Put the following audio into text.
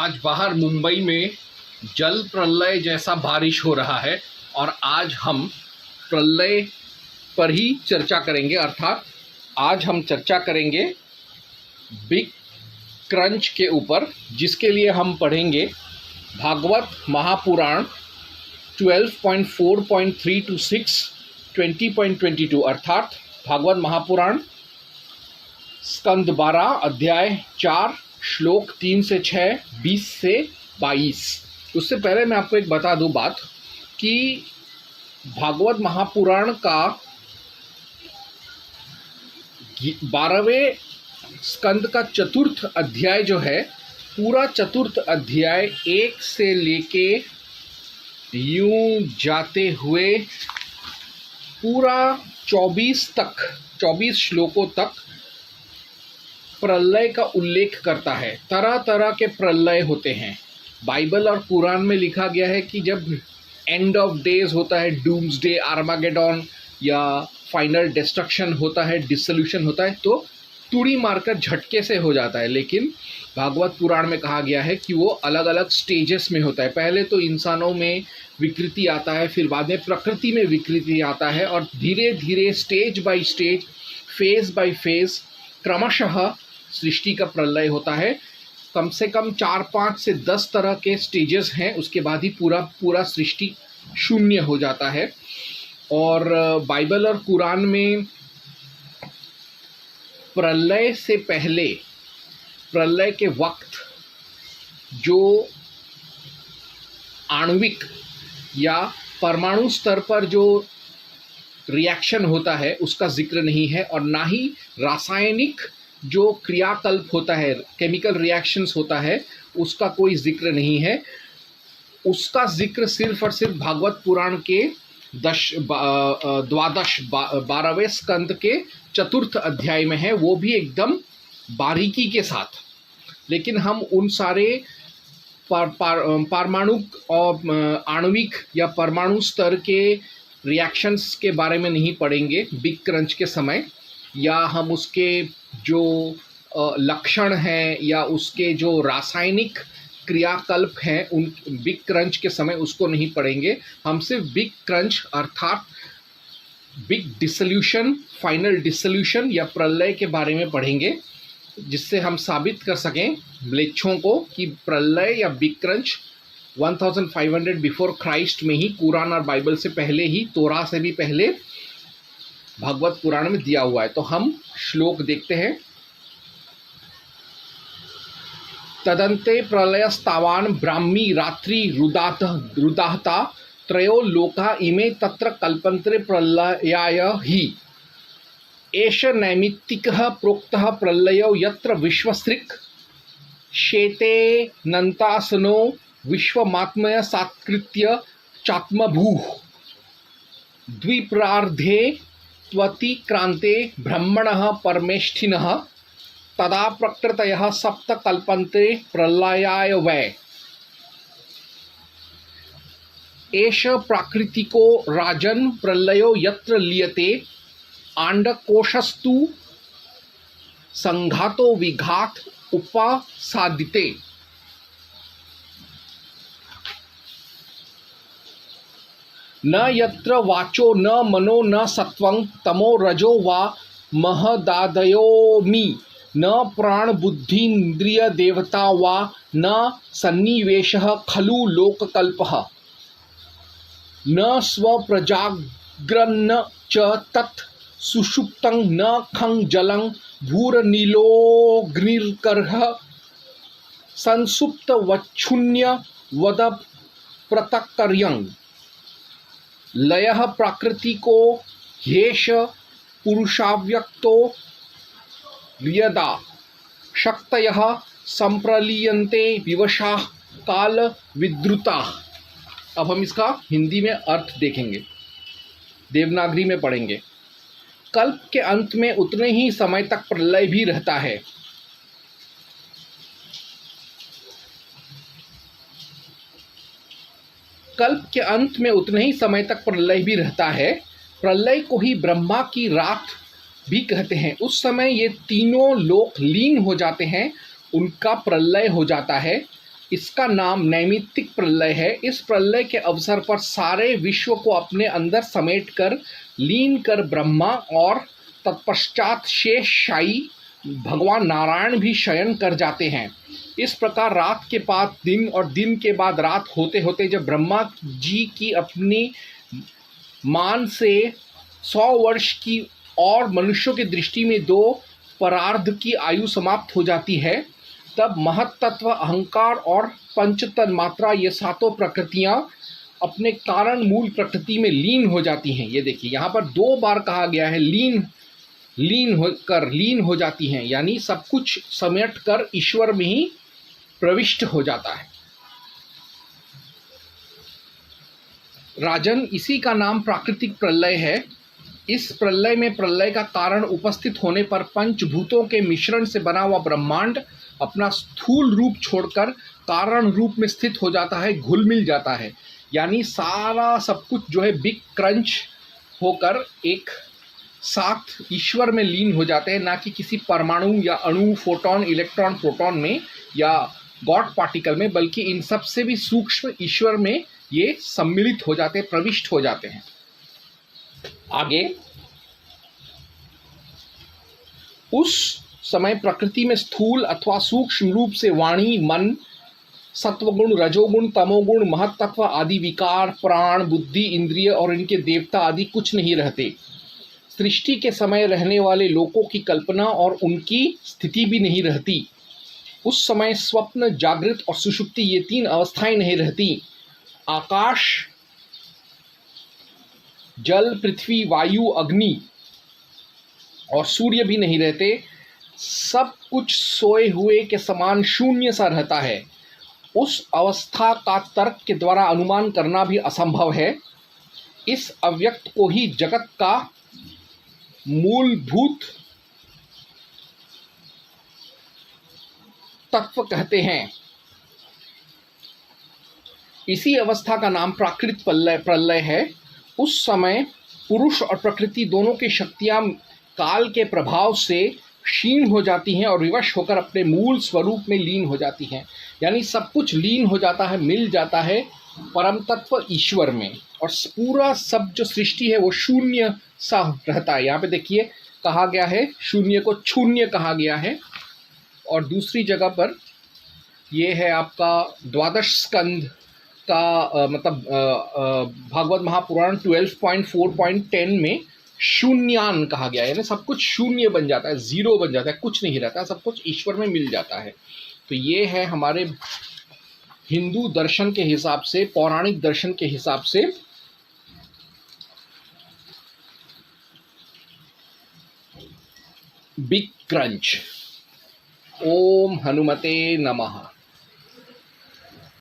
आज बाहर मुंबई में जल प्रलय जैसा बारिश हो रहा है और आज हम प्रलय पर ही चर्चा करेंगे। अर्थात आज हम चर्चा करेंगे बिग क्रंच के ऊपर, जिसके लिए हम पढ़ेंगे भागवत महापुराण 12.4.3 to 6 20.22 अर्थात भागवत महापुराण स्कंद 12 अध्याय 4 श्लोक 3 से 6 20 से 22। उससे पहले मैं आपको एक बता दूं बात कि भागवत महापुराण का 12वें स्कंद का चतुर्थ अध्याय जो है, पूरा चतुर्थ अध्याय 1 से लेके यूं जाते हुए पूरा 24 श्लोकों तक प्रलय का उल्लेख करता है। तरह तरह के प्रलय होते हैं। बाइबल और कुरान में लिखा गया है कि जब एंड ऑफ डेज होता है, डूम्सडे, आर्मागेडॉन या फाइनल डिस्ट्रक्शन होता है, डिसोल्यूशन होता है, तो तुड़ी मारकर झटके से हो जाता है। लेकिन भागवत पुराण में कहा गया है कि वो अलग अलग स्टेजेस में होता है। पहले तो इंसानों में विकृति आता है, फिर बाद में प्रकृति में विकृति आता है, और धीरे धीरे stage by stage, phase by phase क्रमशः सृष्टि का प्रलय होता है। कम से कम 4-5 से 10 तरह के स्टेजेस हैं, उसके बाद ही पूरा सृष्टि शून्य हो जाता है। और बाइबल और कुरान में प्रलय से पहले, प्रलय के वक्त जो आणविक या परमाणु स्तर पर जो रिएक्शन होता है उसका जिक्र नहीं है, और ना ही रासायनिक जो क्रियाकल्प होता है, केमिकल रिएक्शंस होता है, उसका कोई जिक्र नहीं है। उसका जिक्र सिर्फ और सिर्फ भागवत पुराण के 12वें स्कंद के चतुर्थ अध्याय में है, वो भी एकदम बारीकी के साथ। लेकिन हम उन सारे परमाणु और आणविक या परमाणु स्तर के रिएक्शंस के बारे में नहीं पढ़ेंगे बिग क्रंच के समय, या हम उसके जो लक्षण हैं या उसके जो रासायनिक क्रियाकल्प हैं उन बिग क्रंच के समय उसको नहीं पढ़ेंगे। हम सिर्फ बिग क्रंच अर्थात बिग डिसोल्यूशन, फाइनल डिसोल्यूशन या प्रलय के बारे में पढ़ेंगे, जिससे हम साबित कर सकें म्लेच्छों को कि प्रलय या बिग क्रंच 1500 बिफोर क्राइस्ट में ही, कुरान और बाइबल से पहले ही, तोरा से भी पहले भागवत पुराण में दिया हुआ है। तो हम श्लोक देखते हैं। तदन्ते प्रलयस्तावान ब्राह्मी रात्रि रुदाहता त्रयो लोका इमे तत्र कल्पन्ते प्रलयाय हि एष नैमित्तिकः प्रोक्तः प्रलयो यत्र विश्वसृक् शेते नन्तासनो विश्वमात्मय सात्कृत्य चात्मभूः द्विप्रार्धे त्वतिक्रान्ते ब्रह्मणः परमेष्ठिनः तदा प्रकृतयः सप्त कल्पन्ते प्रलयाय वै एष प्राकृतिको राजन् प्रलयो यत्र लीयते आण्डकोशस्तु संघातो विघात उपसादिते। न यत्र वाचो न मनो न सत्वं तमो रजो वा महदादयोमि न प्राण बुद्धिन्द्रिय देवता वा न सन्निवेशः खलु लोककल्पः न स्वप्रजाग्रन्न च तत् सुषुप्तं न खं जलं भूरनीलोऽग्निर्करः संसुप्तवच्छून्य वद प्रतकर्यं लयः प्राकृतिको ह्येष पुरुषाव्यक्तो यदा शक्तयः संप्रलीयन्ते विवशाः काल विद्रुताः। अब हम इसका हिंदी में अर्थ देखेंगे, देवनागरी में पढ़ेंगे। कल्प के अंत में उतने ही समय तक प्रलय भी रहता है। कल्प के अंत में उतने ही समय तक प्रलय भी रहता है। प्रलय को ही ब्रह्मा की रात भी कहते हैं। उस समय ये तीनों लोक लीन हो जाते हैं, उनका प्रलय हो जाता है। इसका नाम नैमित्तिक प्रलय है। इस प्रलय के अवसर पर सारे विश्व को अपने अंदर समेट कर लीन कर ब्रह्मा और तत्पश्चात शेष शायी भगवान नारायण भी शयन कर जाते हैं। इस प्रकार रात के बाद दिन और दिन के बाद रात होते होते जब ब्रह्मा जी की अपनी मान से 100 वर्ष की और मनुष्यों की दृष्टि में 2 परार्ध की आयु समाप्त हो जाती है, तब महत्तत्व, अहंकार और पंचतन मात्रा ये सातों प्रकृतियां अपने कारण मूल प्रकृति में लीन हो जाती हैं। ये देखिए यहाँ पर 2 बार कहा गया है लीन हो जाती हैं, यानी सब कुछ समेट कर ईश्वर में ही प्रविष्ट हो जाता है। राजन, इसी का नाम प्राकृतिक प्रलय है। इस प्रलय में प्रलय का कारण उपस्थित होने पर पंचभूतों के मिश्रण से बना हुआ ब्रह्मांड अपना स्थूल रूप छोड़कर कारण रूप में स्थित हो जाता है, घुल मिल जाता है। यानी सारा सब कुछ जो है बिग क्रंच होकर एक साथ ईश्वर में लीन हो जाते हैं, ना कि किसी परमाणु या अणु, फोटोन, इलेक्ट्रॉन, प्रोटॉन में या गॉड पार्टिकल में, बल्कि इन सब से भी सूक्ष्म ईश्वर में ये सम्मिलित हो जाते हैं, प्रविष्ट हो जाते हैं। आगे, उस समय प्रकृति में स्थूल अथवा सूक्ष्म रूप से वाणी, मन, सत्वगुण, रजोगुण, तमोगुण, महत्तत्व आदि विकार, प्राण, बुद्धि, इंद्रिय और इनके देवता आदि कुछ नहीं रहते। सृष्टि के समय रहने वाले लोकों की कल्पना और उनकी स्थिति भी नहीं रहती। उस समय स्वप्न, जागृत और सुषुप्ति ये 3 अवस्थाएं नहीं रहती। आकाश, जल, पृथ्वी, वायु, अग्नि और सूर्य भी नहीं रहते। सब कुछ सोए हुए के समान शून्य सा रहता है। उस अवस्था का तर्क के द्वारा अनुमान करना भी असंभव है। इस अव्यक्त को ही जगत का मूलभूत तत्व कहते हैं। इसी अवस्था का नाम प्राकृत प्रलय है। उस समय पुरुष और प्रकृति दोनों की शक्तियां काल के प्रभाव से क्षीण हो जाती हैं और विवश होकर अपने मूल स्वरूप में लीन हो जाती हैं। यानी सब कुछ लीन हो जाता है, मिल जाता है परम तत्व ईश्वर में, और पूरा सब जो सृष्टि है वो शून्य सा रहता है। यहाँ पे देखिए कहा गया है शून्य को शून्य कहा गया है। और दूसरी जगह पर ये है आपका 12 स्कंद का भागवत महापुराण 12.4.10 में शून्यान कहा गया है, यानी सब कुछ शून्य बन जाता है, जीरो बन जाता है, कुछ नहीं रहता, सब कुछ ईश्वर में मिल जाता है। तो ये है हमारे हिंदू दर्शन के हिसाब से, पौराणिक दर्शन के हिसाब से बिग क्रंच। ओम हनुमते नमः।